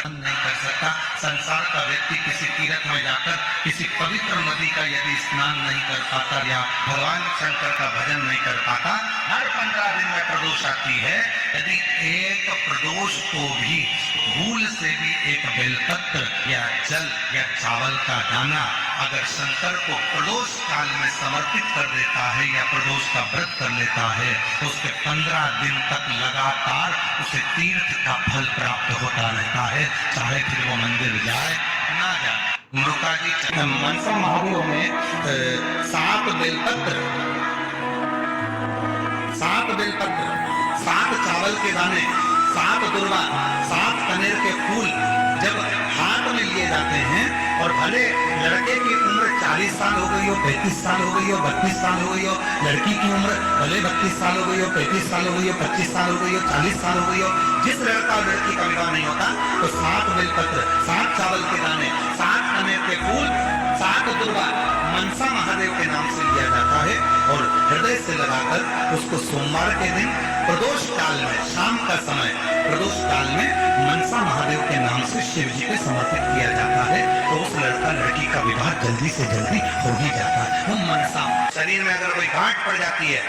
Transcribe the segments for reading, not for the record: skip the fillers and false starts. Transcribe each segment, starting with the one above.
नहीं कर सकता। संसार का व्यक्ति किसी तीर्थ में जाकर किसी पवित्र नदी का यदि स्नान नहीं कर पाता या भगवान शंकर का भजन नहीं कर पाता, हर 15 दिन में प्रदोष आती है। यदि एक प्रदोष को भी भूल से भी एक बेलपत्र या जल या चावल का दाना अगर शंकर को प्रदोष काल में समर्पित कर देता है या प्रदोष का व्रत कर लेता है तो उसके 15 दिन तक लगातार उसे तीर्थ का फल प्राप्त होता रहता है, चाहे फिर वो मंदिर जाए ना जाए। मृका जी मनसा महादेव में 7 बेलपत्र, 7 चावल के दाने, 7 दुर्वा, 7 कनेर के फूल जब हाथ में लिए जाते हैं और भले लड़के की उम्र 40 साल हो गई हो, 35 साल हो गई हो, 32 साल हो गई हो, लड़की की उम्र भले 32 साल हो गई हो, 35 साल हो गई हो, 25 साल हो गई हो, 40 साल हो गई हो, जिस लड़का और लड़की का विवाह नहीं होता तो 7 बेलपत्र, 7 चावल के दाने, 7 कनेर के फूल, 7 दुर्वा मनसा महादेव के नाम से लिया जाता है और हृदय से लगाकर उसको सोमवार के दिन प्रदोष काल में, शाम का समय प्रदोष काल में मनसा महादेव के नाम से शिव जी को समर्पित किया जाता है तो उस लड़का लड़की का विवाह जल्दी से जल्दी हो ही जाता है। वो मनसा शरीर में अगर कोई गांठ पड़ जाती है,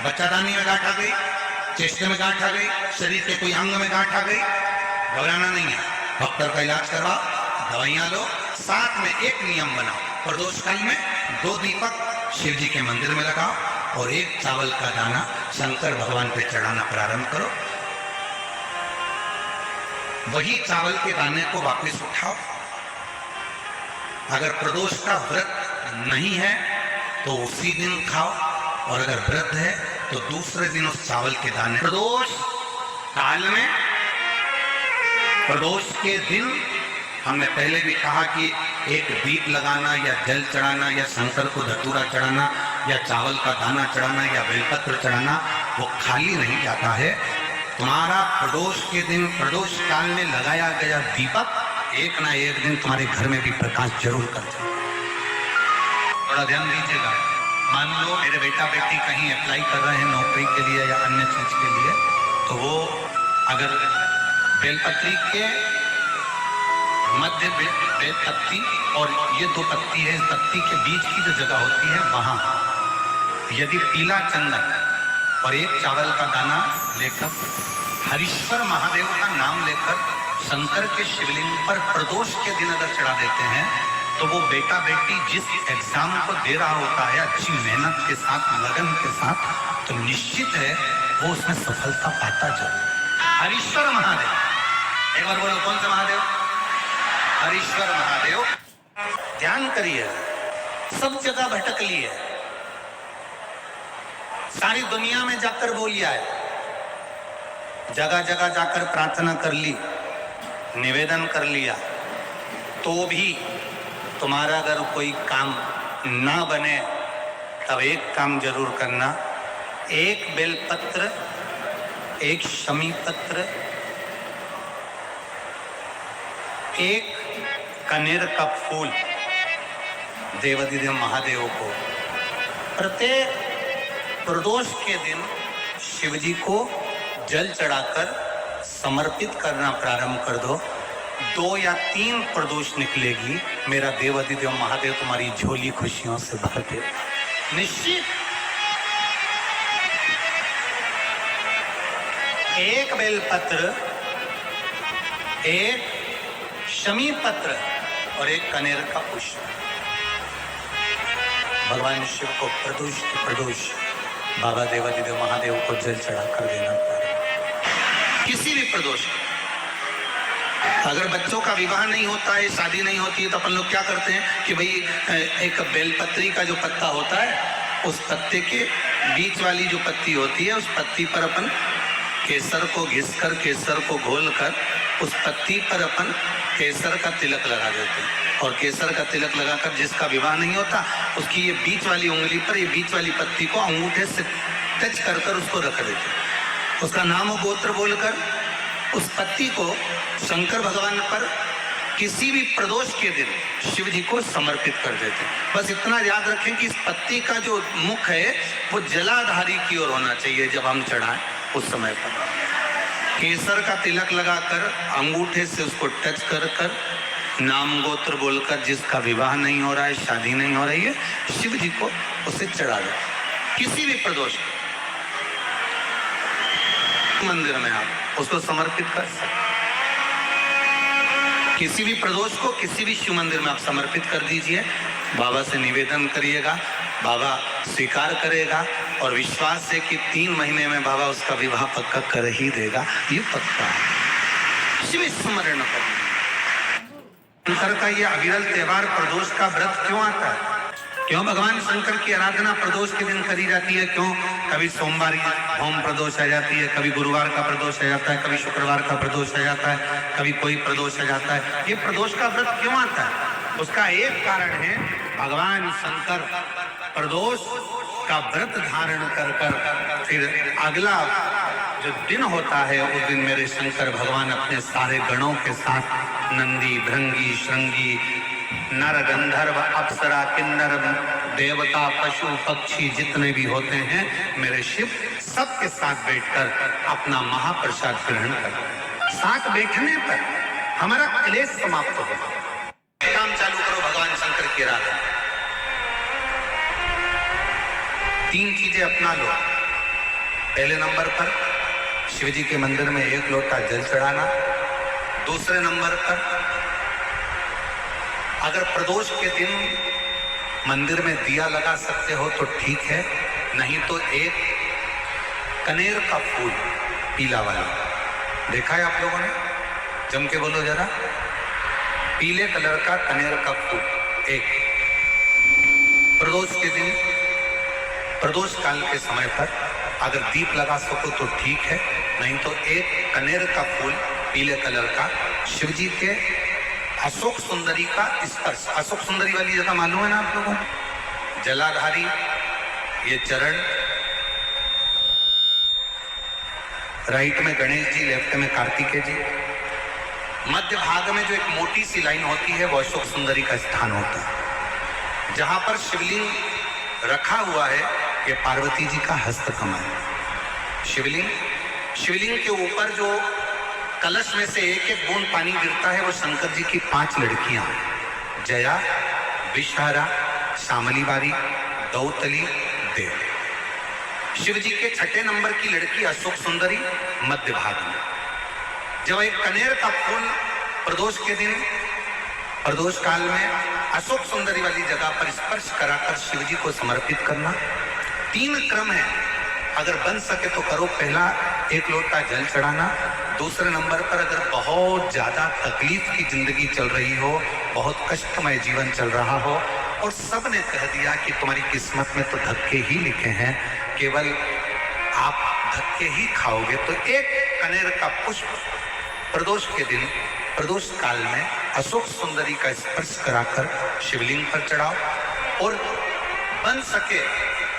बच्चादानी में गांठ आ गई, चेस्ट में गांठ आ गई, शरीर के कोई अंग में गांठ आ गई, घबराना नहीं है, डॉक्टर का इलाज करवाओ, दवाइयां लो, साथ में एक नियम बनाओ, प्रदोष काल में 2 दीपक शिव जी के मंदिर में लगाओ और 1 चावल का दाना शंकर भगवान पे चढ़ाना प्रारंभ करो। वही चावल के दाने को वापस उठाओ। अगर प्रदोष का व्रत नहीं है तो उसी दिन खाओ और अगर व्रत है तो दूसरे दिन उस चावल के दाने। प्रदोष काल में, प्रदोष के दिन हमने पहले भी कहा कि एक दीप लगाना या जल चढ़ाना या शंकर को धतूरा चढ़ाना या चावल का दाना चढ़ाना या बेलपत्र चढ़ाना वो खाली नहीं जाता है। तुम्हारा प्रदोष के दिन, प्रदोष काल में लगाया गया दीपक एक ना एक दिन तुम्हारे घर में भी प्रकाश जरूर कर जाए। थोड़ा ध्यान दीजिएगा। मान लो मेरे बेटा बेटी कहीं अप्लाई कर रहे हैं नौकरी के लिए या अन्य चीज के लिए, तो वो अगर बेलपत्री के मध्य बेलपत्ती और ये 2 पत्ती है, इस पत्ती के बीच की जो जगह होती है वहां यदि पीला चंदन और 1 चावल का दाना लेकर हरीश्वर महादेव का नाम लेकर शंकर के शिवलिंग पर प्रदोष के दिन अगर चढ़ा देते हैं तो वो बेटा बेटी जिस एग्जाम को दे रहा होता है अच्छी मेहनत के साथ, लगन के साथ, तो निश्चित है वो उसमें सफलता पाता जरूर। हरीश्वर महादेव, एक बार बोलो कौन सा महादेव? हरीश्वर महादेव। ध्यान करिए, सब जगह भटक ली है, सारी दुनिया में जाकर बोल आए, जगह जगह जाकर प्रार्थना कर ली, निवेदन कर लिया, तो भी तुम्हारा अगर कोई काम ना बने तब एक काम जरूर करना, 1 बेलपत्र, 1 शमी पत्र, 1 कनेर का फूल देवाधिदेव महादेव को प्रत्येक प्रदोष के दिन शिव जी को जल चढ़ाकर समर्पित करना प्रारंभ कर दो। 2 या 3 प्रदोष निकलेगी, मेरा देवाधिदेव महादेव तुम्हारी झोली खुशियों से भर दे निश्चित। 1 बेलपत्र, 1 शमी पत्र और 1 कनेर का पुष्प भगवान शिव को प्रदोष बाबा देवाधिदेव महादेव को जल चढ़ा कर देना पड़ेगा। किसी भी प्रदोष, अगर बच्चों का विवाह नहीं होता है, शादी नहीं होती है, तो अपन लोग क्या करते हैं कि भाई एक बेलपत्री का जो पत्ता होता है उस पत्ते के बीच वाली जो पत्ती होती है उस पत्ती पर अपन केसर को घिसकर, केसर को घोलकर उस पत्ती पर अपन केसर का तिलक लगा देते हैं और केसर का तिलक लगाकर जिसका विवाह नहीं होता उसकी ये बीच वाली उंगली पर ये बीच वाली पत्ती को अंगूठे से टच कर कर उसको रख देते हैं। उसका नाम और गोत्र बोलकर उस पत्ती को शंकर भगवान पर किसी भी प्रदोष के दिन शिव जी को समर्पित कर देते हैं। बस इतना याद रखें कि इस पत्ती का जो मुख है वो जलाधारी की ओर होना चाहिए जब हम चढ़ाएं उस समय पर। केसर का तिलक लगाकर अंगूठे से उसको टच कर कर नाम गोत्र बोलकर जिसका विवाह नहीं हो रहा है, शादी नहीं हो रही है, शिव जी को उसे चढ़ा दो। किसी भी प्रदोष मंदिर में आप उसको समर्पित कर सकते। किसी भी प्रदोष को किसी भी शिव मंदिर में आप समर्पित कर दीजिए, बाबा से निवेदन करिएगा, बाबा स्वीकार करेगा और विश्वास है कि 3 महीने में बाबा उसका विवाह पक्का कर ही देगा। ये पक्का है। शिव स्मरण करें। शंकर का ये अविरल त्योहार प्रदोष का व्रत क्यों आता है? क्यों भगवान शंकर की आराधना प्रदोष के दिन करी जाती है? क्यों? कभी सोमवार होम प्रदोष आ जाती है, कभी गुरुवार का प्रदोष आ जाता है, कभी शुक्रवार का प्रदोष आ जाता है, कभी कोई प्रदोष आ जाता है। ये प्रदोष का व्रत क्यों आता है? उसका एक कारण है, भगवान शंकर प्रदोष का व्रत धारण कर कर फिर अगला जो दिन होता है उस दिन मेरे शंकर भगवान अपने सारे गणों के साथ नंदी, भृंगी, श्रृंगी, नर, गंधर्व, अप्सरा, किन्नर, देवता, पशु, पक्षी जितने भी होते हैं मेरे शिव सबके साथ बैठकर अपना महाप्रसाद ग्रहण करते। साथ बैठने पर हमारा क्लेश समाप्त होगा। काम चालू करो भगवान शंकर की आराधना। 3 चीजें अपना लो। पहले नंबर पर शिव जी के मंदिर में 1 लोटा जल चढ़ाना। दूसरे नंबर पर अगर प्रदोष के दिन मंदिर में दिया लगा सकते हो तो ठीक है, नहीं तो एक कनेर का फूल पीला वाला, देखा है आप लोगों ने? जम के बोलो जरा। पीले कलर का कनेर का फूल एक प्रदोष के दिन, प्रदोष काल के समय पर अगर दीप लगा सको तो ठीक है, नहीं तो एक कनेर का फूल पीले कलर का शिव जी के अशोक सुंदरी का स्पर्श। अशोक सुंदरी वाली जगह मालूम है ना आप लोगों को? जलाधारी ये चरण, राइट में गणेश जी, लेफ्ट में कार्तिकेय जी, मध्य भाग में जो एक मोटी सी लाइन होती है वो अशोक सुंदरी का स्थान होता है। जहां पर शिवलिंग रखा हुआ है ये पार्वती जी का हस्तकमल। शिवलिंग के ऊपर जो कलश में से 1-1 बूंद पानी गिरता है वो शंकर जी की 5 लड़कियां, जया, विषहारा, शामली बारी, दौतली, देव। शिव जी के 6ठे नंबर की लड़की अशोक सुंदरी मध्य भाग में। जब एक कनेर का फूल प्रदोष के दिन, प्रदोष काल में अशोक सुंदरी वाली जगह पर स्पर्श कराकर शिव जी को समर्पित करना। 3 क्रम है, अगर बन सके तो करो। पहला 1 लोटा जल चढ़ाना। दूसरे नंबर पर अगर बहुत ज्यादा तकलीफ की जिंदगी चल रही हो, बहुत कष्टमय जीवन चल रहा हो और सबने कह दिया कि तुम्हारी किस्मत में तो धक्के ही लिखे हैं, केवल आप धक्के ही खाओगे, तो एक कनेर का पुष्प प्रदोष के दिन, प्रदोष काल में अशोक सुंदरी का स्पर्श कराकर शिवलिंग पर चढ़ाओ। और बन सके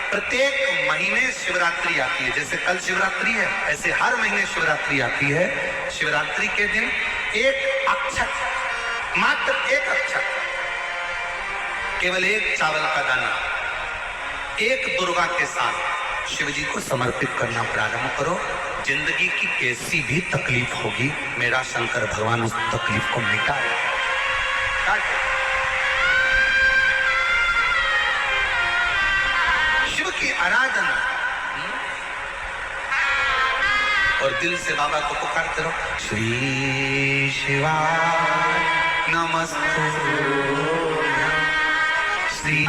प्रत्येक महीने शिवरात्रि आती है, जैसे कल शिवरात्रि है ऐसे हर महीने शिवरात्रि आती है। शिवरात्रि के दिन 1 अक्षत, मात्र 1 अक्षत, केवल 1 चावल का दाना, 1 दुर्गा के साथ शिव जी को समर्पित करना प्रारंभ करो। जिंदगी की कैसी भी तकलीफ होगी मेरा शंकर भगवान उस तकलीफ को मिटाएगा। शिव की आराधना और दिल से बाबा को पुकारते रहो, श्री शिवाय नमस्तु, श्री,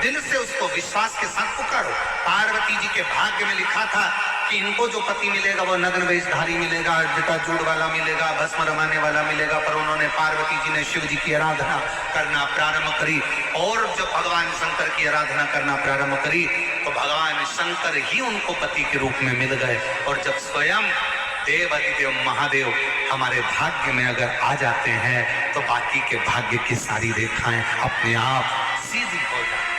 दिल से उसको विश्वास के साथ पुकारो। पार्वती जी के भाग्य में लिखा था कि इनको जो पति मिलेगा वो नग्न वेशधारी मिलेगा, जटाजूड़ वाला मिलेगा, भस्म रमाने वाला मिलेगा, पर उन्होंने, पार्वती जी ने शिव जी की आराधना करना प्रारंभ करी। और जब भगवान शंकर की आराधना करना प्रारंभ करी तो भगवान शंकर ही उनको पति के रूप में मिल गए। और जब स्वयं देव अधिदेव महादेव हमारे भाग्य में अगर आ जाते हैं तो बाकी के भाग्य की सारी रेखाएं अपने आप सीधी हो जाती।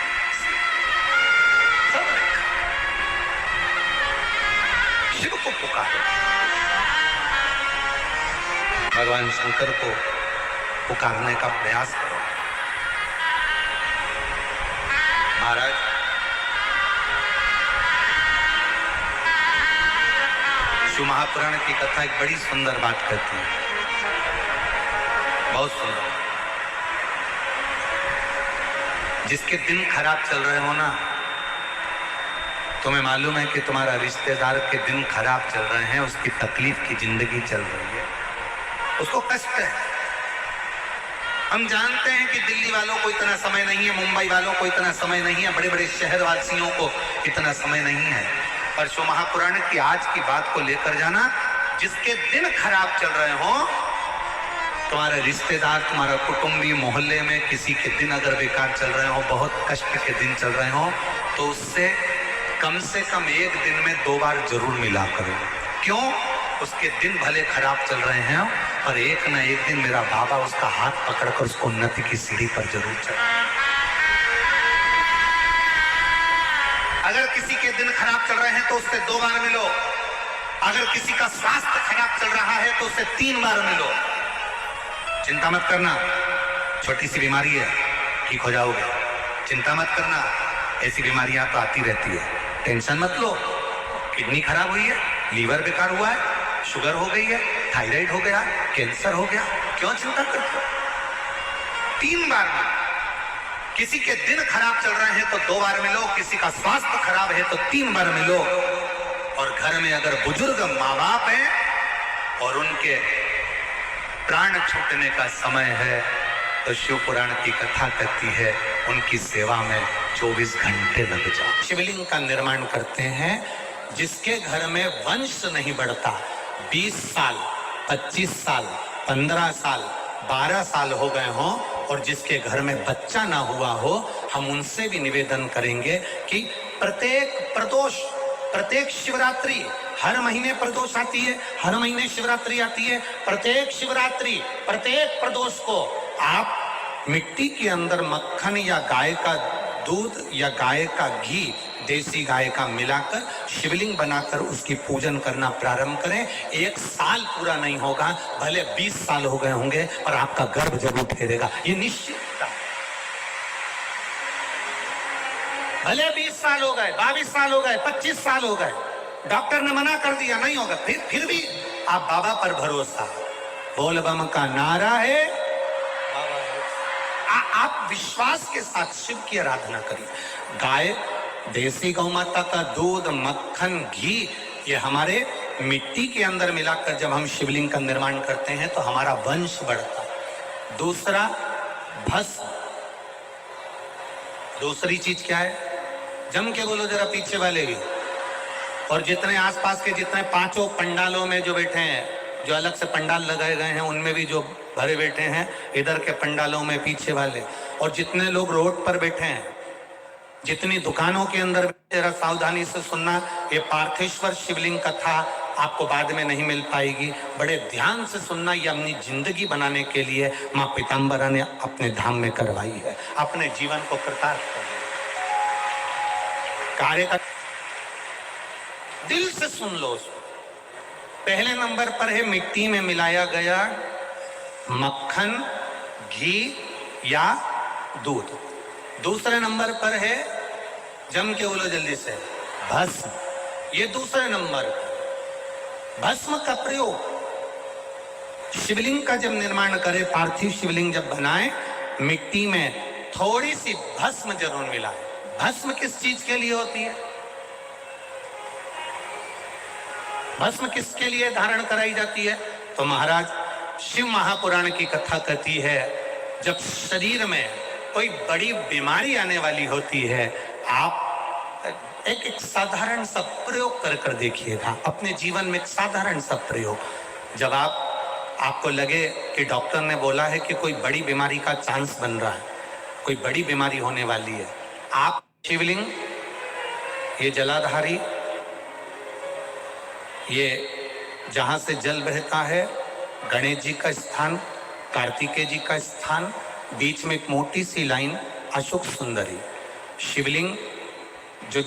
शिव को पुकारो, भगवान शंकर को पुकारने का प्रयास करो। महाराज शिव महापुराण की कथा एक बड़ी सुंदर बात कहती है, बहुत सुंदर। जिसके दिन खराब चल रहे हो ना, तुम्हें मालूम है कि तुम्हारा रिश्तेदार के दिन खराब चल रहे हैं, उसकी तकलीफ की जिंदगी चल रही है, उसको कष्ट है। हम जानते हैं कि दिल्ली वालों को इतना समय नहीं है, मुंबई वालों को इतना समय नहीं है, बड़े बड़े शहर वासियों को इतना समय नहीं है, पर शिव महापुराण की आज की बात को लेकर जाना। जिसके दिन खराब चल रहे हो, तुम्हारे रिश्तेदार, तुम्हारा कुटुंबी, मोहल्ले में किसी के दिन अगर बेकार चल रहे हो, बहुत कष्ट के दिन चल रहे हो, तो उससे कम से कम एक दिन में 2 बार जरूर मिला करो। क्यों? उसके दिन भले खराब चल रहे हैं, पर एक ना एक दिन मेरा बाबा उसका हाथ पकड़कर उसको उन्नति की सीढ़ी पर जरूर चढ़ा। अगर किसी के दिन खराब चल रहे हैं तो उससे 2 बार मिलो। अगर किसी का स्वास्थ्य खराब चल रहा है तो उससे 3 बार मिलो। चिंता मत करना, छोटी सी बीमारी है, ठीक हो जाओगे। चिंता मत करना, ऐसी बीमारियां तो आती रहती है, टेंशन मत लो। किडनी खराब हुई है, लीवर बेकार हुआ है, शुगर हो गई है, थायराइड हो गया, कैंसर हो गया, क्यों चिंता करते हो? 3 बार मिलो। किसी के दिन खराब चल रहे हैं तो 2 बार मिलो, किसी का स्वास्थ्य खराब है तो 3 बार मिलो। और घर में अगर बुजुर्ग माँ बाप हैं और उनके प्राण छूटने का समय है, तो शिव पुराण की कथा कहती है उनकी सेवा में 24 घंटे लग जाओ। शिवलिंग का निर्माण करते हैं। जिसके घर में वंश नहीं बढ़ता, 20 साल, 25 साल, 15 साल, 12 साल हो गए हों, और जिसके घर में बच्चा ना हुआ हो, हम उनसे भी निवेदन करेंगे कि प्रत्येक प्रदोष, प्रत्येक शिवरात्रि, हर महीने प्रदोष आती है, हर महीने शिवरात्रि आती है, प्रत्येक शिवरात्रि, प्रत्येक प्रदोष को आप मिट्टी के अंदर मक्खन या गाय का दूध या गाय का घी, देसी गाय का मिलाकर शिवलिंग बनाकर उसकी पूजन करना प्रारंभ करें। 1 साल पूरा नहीं होगा, भले 20 साल हो गए होंगे, पर आपका गर्भ जरूर फेरेगा, ये निश्चित। भले 20 साल हो गए, 22 साल हो गए, 25 साल हो गए, डॉक्टर ने मना कर दिया नहीं होगा, फिर भी आप बाबा पर भरोसा, बोल बम का नारा है, बाबा है। आप विश्वास के साथ शिव की आराधना करिए। गाय, देसी गौ माता का दूध, मक्खन, घी, ये हमारे मिट्टी के अंदर मिलाकर जब हम शिवलिंग का निर्माण करते हैं तो हमारा वंश बढ़ता है। दूसरा, भस्म। दूसरी चीज क्या है? जम के बोलो जरा पीछे वाले भी, और जितने आसपास के जितने 5 पंडालों में जो बैठे हैं, जो अलग से पंडाल लगाए गए हैं, उनमें भी जो भरे बैठे हैं, इधर के पंडालों में पीछे वाले, और जितने लोग रोड पर बैठे हैं, जितनी दुकानों के अंदर, जरा सावधानी से सुनना। ये पार्थेश्वर शिवलिंग कथा आपको बाद में नहीं मिल पाएगी, बड़े ध्यान से सुनना। ये अपनी जिंदगी बनाने के लिए माँ पीताम्बरा ने अपने धाम में करवाई है, अपने जीवन को कृतार्थ करने कार्य का। दिल से सुन लो उसको। पहले नंबर पर है मिट्टी में मिलाया गया मक्खन, घी या दूध। दूसरे नंबर पर है, जम के बोलो जल्दी से, भस्म। ये दूसरे नंबर पर भस्म का प्रयोग। शिवलिंग का जब निर्माण करे, पार्थिव शिवलिंग जब बनाए, मिट्टी में थोड़ी सी भस्म जरूर मिलाए। भस्म किस चीज के लिए होती है? भस्म किसके लिए धारण कराई जाती है? तो महाराज, शिव महापुराण की कथा कहती है, जब शरीर में कोई बड़ी बीमारी आने वाली होती है, आप एक साधारण सा प्रयोग कर देखिएगा अपने जीवन में। एक साधारण सा प्रयोग, जब आपको लगे कि डॉक्टर ने बोला है कि कोई बड़ी बीमारी का चांस बन रहा है, कोई बड़ी बीमारी होने वाली है, आप शिवलिंग, ये जलाधारी, ये जहां से जल बहता है, गणेश जी का स्थान, कार्तिकेय जी का स्थान, बीच में एक मोटी सी लाइन अशोक सुंदरी, शिवलिंग जो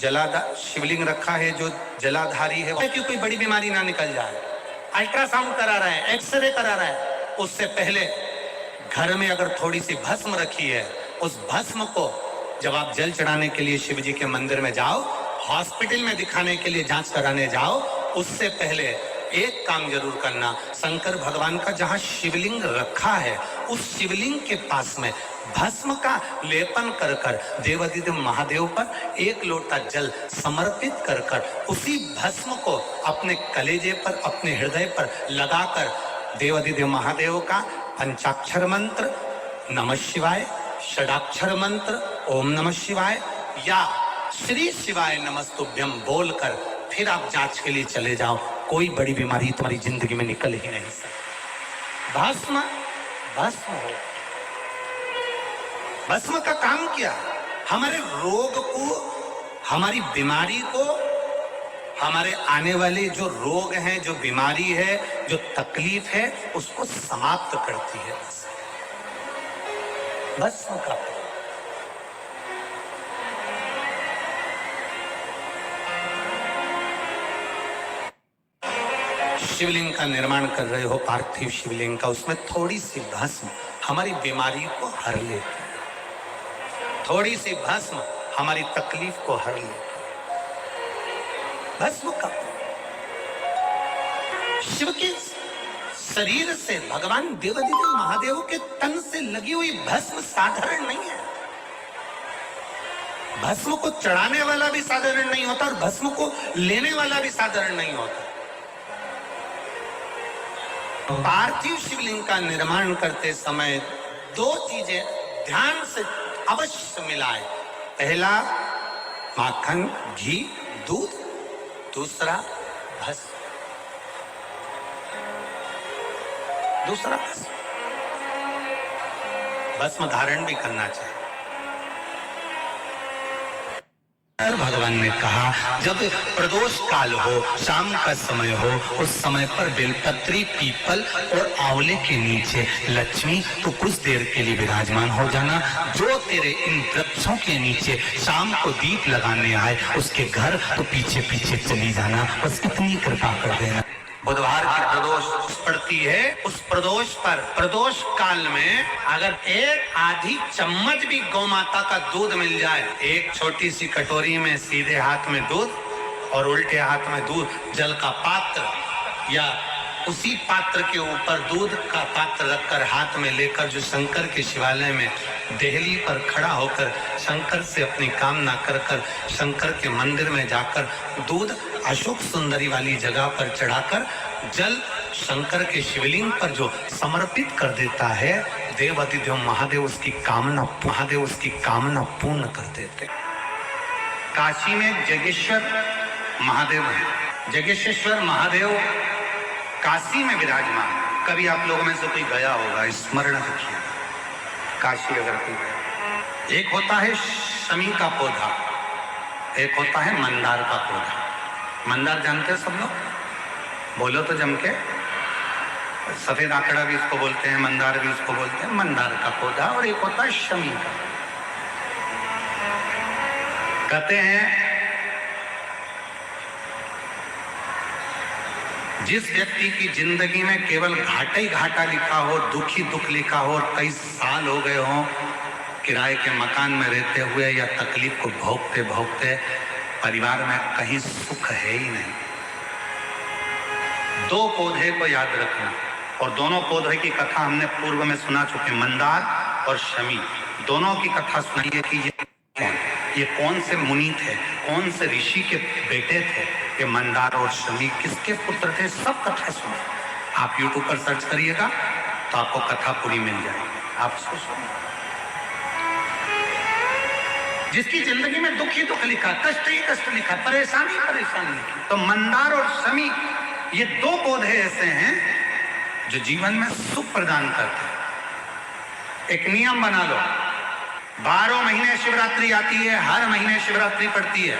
शिवलिंग रखा है, जो जलाधारी है, कि कोई बड़ी बीमारी ना निकल जाए। अल्ट्रासाउंड करा रहा है, एक्सरे करा रहा है, उससे पहले घर में अगर थोड़ी सी भस्म रखी है, उस भस्म को जब आप जल चढ़ाने के लिए शिव जी के मंदिर में जाओ, हॉस्पिटल में दिखाने के लिए जांच कराने जाओ, उससे पहले एक काम जरूर करना, शंकर भगवान का जहां शिवलिंग रखा है उस शिवलिंग के पास में भस्म का लेपन कर कर देवादिदेव महादेव पर एक लोटा जल समर्पित कर कर उसी भस्म को अपने कलेजे पर, अपने हृदय पर लगाकर देवादिदेव महादेव का पंचाक्षर मंत्र नमः शिवाय, षडाक्षर मंत्र ओम नमः शिवाय या श्री शिवाय नमस्तुभ्यम बोलकर फिर आप जांच के लिए चले जाओ। कोई बड़ी बीमारी तुम्हारी जिंदगी में निकल ही नहीं सकती। भस्म भस्म हो, भस्म का काम क्या? हमारे रोग को, हमारी बीमारी को, हमारे आने वाले जो रोग हैं, जो बीमारी है, जो तकलीफ है, उसको समाप्त करती है भस्म का। शिवलिंग का निर्माण कर रहे हो, पार्थिव शिवलिंग का, उसमें थोड़ी सी भस्म हमारी बीमारी को हर लेती है, थोड़ी सी भस्म हमारी तकलीफ को हर लेती है। भस्म का शिव के शरीर से, भगवान देवादिदेव महादेव के तन से लगी हुई भस्म साधारण नहीं है। भस्म को चढ़ाने वाला भी साधारण नहीं होता और भस्म को लेने वाला भी साधारण नहीं होता। पार्थिव शिवलिंग का निर्माण करते समय दो चीजें ध्यान से अवश्य मिलाएं। पहला माखन, घी, दूध, दूसरा भस्म, दूसरा भस्म धारण भी करना चाहिए। भगवान ने कहा जब प्रदोष काल हो, शाम का समय हो, उस समय पर बेलपत्री, पीपल और आंवले के नीचे लक्ष्मी तो कुछ देर के लिए विराजमान हो जाना। जो तेरे इन वृक्षों के नीचे शाम को दीप लगाने आए उसके घर तो पीछे पीछे चली जाना। बस इतनी कृपा कर देना। बुधवार की प्रदोष पड़ती है, उस प्रदोष पर, प्रदोष काल में अगर एक आधी चम्मच भी गौ माता का दूध मिल जाए, एक छोटी सी कटोरी में सीधे हाथ में दूध और उल्टे हाथ में दूध, जल का पात्र या उसी पात्र के ऊपर दूध का पात्र रखकर हाथ में लेकर जो शंकर के शिवालय में देहली पर खड़ा होकर शंकर से अपनी कामना कर कर शंकर के मंदिर में जाकर दूध अशोक सुंदरी वाली जगह पर चढ़ाकर जल शंकर के शिवलिंग पर जो समर्पित कर देता है, देवादिदेव महादेव उसकी कामना पूर्ण कर देते। काशी में जगेश्वर महादेव है। जगेश्वर महादेव काशी में विराजमान। कभी आप लोगों में से कोई गया होगा, स्मरण रखिए। काशी अगर कोई गया, एक होता है शमी का पौधा, एक होता है मंदार का पौधा। मंदार जानते हैं सब लोग? बोलो तो जम के। सफेद आंकड़ा भी इसको बोलते हैं, मंदार भी इसको बोलते हैं। मंदार का पौधा और एक होता है शमी का। कहते हैं जिस व्यक्ति की जिंदगी में केवल घाटा ही घाटा लिखा हो, दुख ही दुख लिखा हो और कई साल हो गए हों किराए के मकान में रहते हुए या तकलीफ को भोगते भोगते परिवार में कहीं सुख है ही नहीं, दो पौधे को याद रखना। और दोनों पौधे की कथा हमने पूर्व में सुना चुके, मंदार और शमी। दोनों की कथा सुनिए कि ये कौन से मुनि थे, कौन से ऋषि के बेटे थे, ये मंदार और शमी किसके पुत्र थे, सब कथा सुनिए। आप YouTube पर सर्च करिएगा तो आपको कथा पूरी मिल जाएगी। आप इसको सुनिए। जिसकी जिंदगी में दुख ही दुख लिखा, कष्ट ही कष्ट लिखा, परेशानी परेशानी लिखी, तो मंदार और शमी ये दो पौधे ऐसे हैं जो जीवन में सुख प्रदान करते हैं। एक नियम बना लो, 12 महीने शिवरात्रि आती है, हर महीने शिवरात्रि पड़ती है,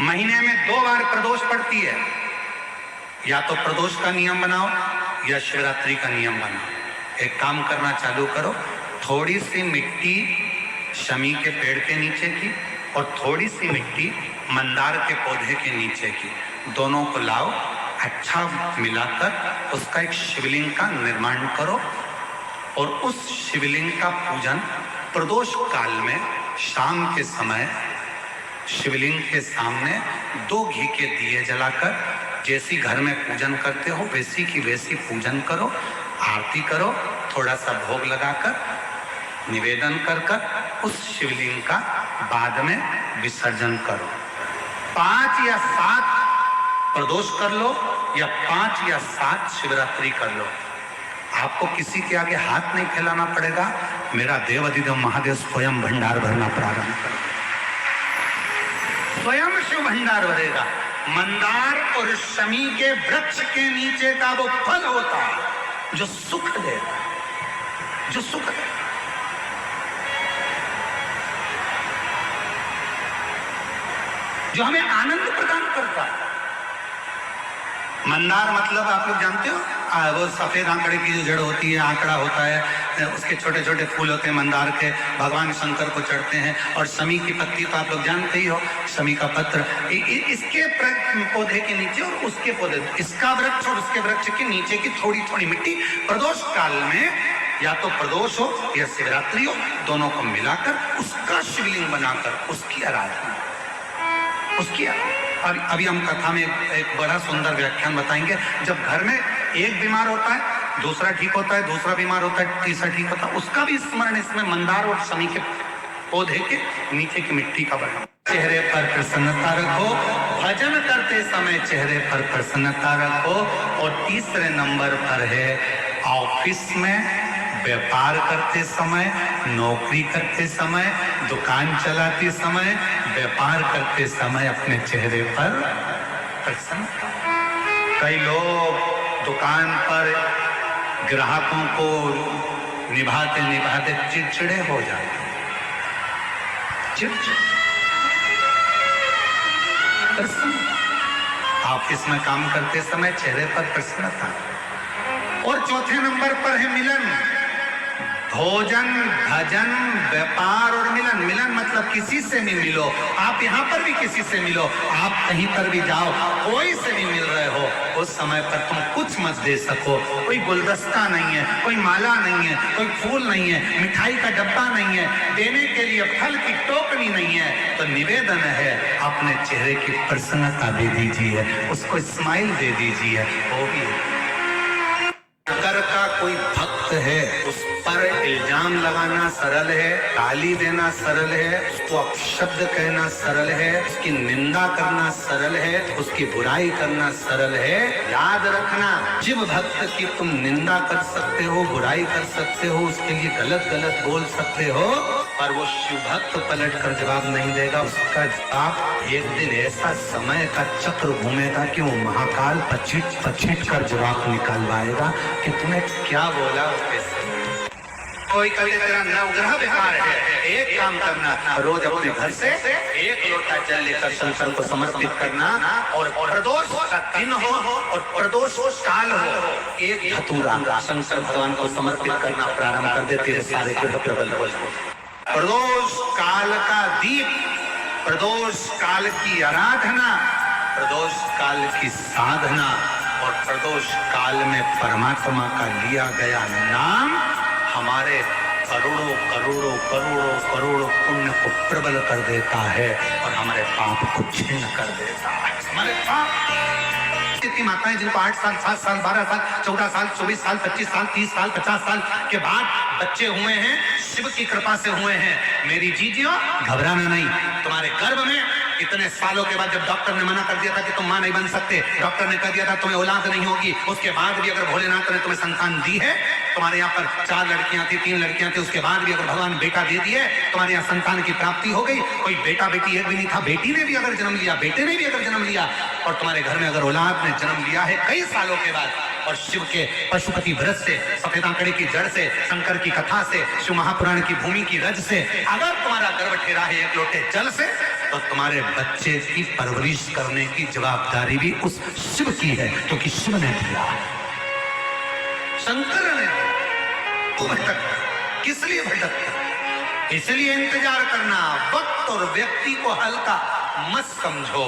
महीने में 2 बार प्रदोष पड़ती है। या तो प्रदोष का नियम बनाओ या शिवरात्रि का नियम बनाओ। एक काम करना चालू करो, थोड़ी सी मिट्टी शमी के पेड़ के नीचे की और थोड़ी सी मिट्टी मंदार के पौधे के नीचे की, दोनों को लाओ, अच्छा मिलाकर उसका एक शिवलिंग का निर्माण करो और उस शिवलिंग का पूजन प्रदोष काल में शाम के समय शिवलिंग के सामने 2 घी के दिए जलाकर जैसी घर में पूजन करते हो वैसी की वैसी पूजन करो, आरती करो, थोड़ा सा भोग लगाकर निवेदन कर कर उस शिवलिंग का बाद में विसर्जन करो। 5 या 7 प्रदोष कर लो या 5 या 7 शिवरात्रि कर लो, आपको किसी के आगे हाथ नहीं फैलाना पड़ेगा। मेरा देव अधिदेव महादेव स्वयं भंडार भरना प्रारंभ कर, स्वयं शिव भंडार भरेगा। मंदार और शमी के वृक्ष के नीचे का वो फल होता है जो सुख देगा, जो सुख देगा। जो हमें आनंद प्रदान करता है। मंदार मतलब आप लोग जानते हो, वो सफेद आंकड़े की जो जड़ होती है, आंकड़ा होता है, उसके छोटे छोटे फूल होते हैं मंदार के, भगवान शंकर को चढ़ते हैं। और शमी की पत्ती तो आप लोग जानते ही हो, शमी का पत्र, इसके पौधे के नीचे और उसके पौधे, इसका वृक्ष और उसके वृक्ष के नीचे की थोड़ी थोड़ी मिट्टी प्रदोष काल में या तो प्रदोष हो या शिवरात्रि हो, दोनों को मिलाकर उसका शिवलिंग बनाकर उसकी आराधना, उसकी। और अभी हम कथा में एक बड़ा सुंदर व्याख्यान बताएंगे। जब घर में एक बीमार होता है, दूसरा ठीक होता है, दूसरा बीमार होता है, तीसरा ठीक होता है, उसका भी स्मरण इसमें मंदार और शमी के पौधे के नीचे की मिट्टी का बना। चेहरे पर प्रसन्नता रखो, भजन करते समय चेहरे पर प्रसन्नता रखो। और तीसरे नंबर पर है ऑफिस में, व्यापार करते समय, नौकरी करते समय, दुकान चलाते समय, व्यापार करते समय अपने चेहरे पर प्रसन्नता। कई लोग दुकान पर ग्राहकों को निभाते निभाते चिड़चिड़े हो जाते हैं, चिड़चिड़े। ऑफिस में काम करते समय चेहरे पर प्रसन्नता। और चौथे नंबर पर है मिलन, भोजन, भजन, व्यापार और मिलन। मिलन मतलब किसी से भी मिलो, आप यहाँ पर भी किसी से मिलो, आप कहीं पर भी जाओ, कोई से भी मिल रहे हो, उस समय पर तुम कुछ मत दे सको, कोई गुलदस्ता नहीं है, कोई माला नहीं है, कोई फूल नहीं है, मिठाई का डब्बा नहीं है, देने के लिए फल की टोकरी नहीं है, तो निवेदन है अपने चेहरे की प्रसन्नता दे दीजिए, उसको स्माइल दे दीजिए। वो भी अगर का कोई भक्त है, उस पर इल्जाम लगाना सरल है, गाली देना सरल है, उसको अपशब्द कहना सरल है, उसकी निंदा करना सरल है, उसकी बुराई करना सरल है। याद रखना, शिव भक्त की तुम निंदा कर सकते हो, बुराई कर सकते हो, उसके लिए गलत गलत बोल सकते हो, पर वो शिव भक्त पलट कर जवाब नहीं देगा। उसका जवाब एक दिन ऐसा समय का चक्र घूमेगा कि वो महाकाल पछिट कर जवाब निकालवाएगा कि तूने क्या बोला। कोई कभी तेरा नवग्रह बेकार है, एक काम करना, रोज अपने घर से 1 लोटा जल लेकर शंकर को समर्पित करना, और प्रदोष का दिन हो और प्रदोष काल हो, एक धतूरा शंकर भगवान को समर्पित करना प्रारंभ कर दे, तेरे सारे ग्रह प्रबल हो जाए। प्रदोष काल का दीप, प्रदोष काल की आराधना, प्रदोष काल की साधना, और प्रदोष काल में परमात्मा का लिया गया नाम हमारे करोड़ों करोड़ों करोड़ों करोड़ों पुण्य को प्रबल कर देता है और हमारे पाप को छिन्न कर देता है। हमारे पाप, इतनी माताएं जिनको 8 साल, 7 साल, 12 साल, 14 साल, 24 साल, 25 साल, 30 साल, 50 साल के बाद बच्चे हुए हैं, शिव की कृपा से हुए हैं। मेरी जीजियों, घबराना नहीं। तुम्हारे गर्भ में इतने सालों के बाद जब डॉक्टर ने मना कर दिया था कि तुम मां नहीं बन सकते, डॉक्टर ने कह दिया था तुम्हें औलाद नहीं होगी, उसके बाद भी अगर भोलेनाथ ने तुम्हें संतान दी है, तुम्हारे यहाँ पर 4 लड़कियां थी, 3 लड़कियां थी, उसके बाद भी अगर भगवान बेटा दे दिए, तुम्हारे यहाँ संतान की प्राप्ति हो गई। कोई बेटा बेटी एक भी नहीं था, बेटी ने भी अगर जन्म लिया, बेटे ने भी अगर जन्म लिया, और तुम्हारे घर में अगर औलाद ने जन्म लिया है कई सालों के बाद, और शिव के पशुपति व्रत से, सफेद आंकड़े की जड़ से, शंकर की कथा से, शिव महापुराण की भूमि की रज से अगर तुम्हारा गर्भ ठेरा है 1 लोटे जल से, तो तुम्हारे बच्चे की परवरिश करने की जवाबदारी भी उस शिव की है, क्योंकि शिव ने दिया, शंकर ने। तो भटकता किस लिए भटकता? इसलिए इंतजार करना। वक्त और व्यक्ति को हल्का मत समझो।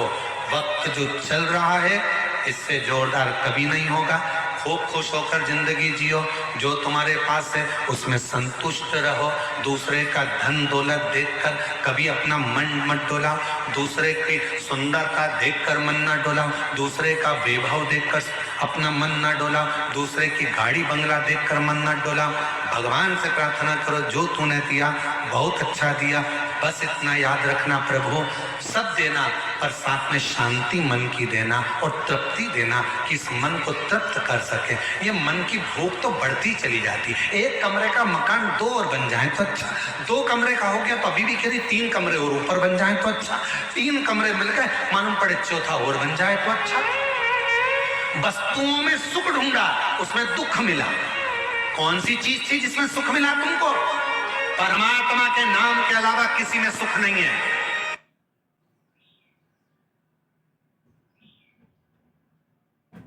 वक्त जो चल रहा है इससे जोरदार कभी नहीं होगा। खूब खुश होकर जिंदगी जियो, जो तुम्हारे पास है उसमें संतुष्ट रहो। दूसरे का धन दौलत देखकर कभी अपना मन मत डोलाओ, दूसरे की सुंदरता देखकर मन न डोलाओ, दूसरे का वैभव देखकर अपना मन न डोलाओ, दूसरे की गाड़ी बंगला देखकर मन न डोलाओ। भगवान से प्रार्थना करो, जो तूने दिया बहुत अच्छा दिया, बस इतना याद रखना प्रभु, सब देना पर साथ में शांति मन की देना और तृप्ति देना कि इस मन को तृप्त कर सके। ये मन की भूख तो बढ़ती चली जाती। एक कमरे का मकान 2 और बन जाए तो अच्छा, 2 कमरे का हो गया तो अभी भी कह रही 3 कमरे और ऊपर बन जाए तो अच्छा, 3 कमरे मिल गए मालूम पड़े चौथा और बन जाए तो अच्छा। वस्तुओं में सुख ढूंढा, उसमें दुख मिला। कौन सी चीज थी जिसमें सुख मिला तुमको? परमात्मा के नाम के अलावा किसी में सुख नहीं है।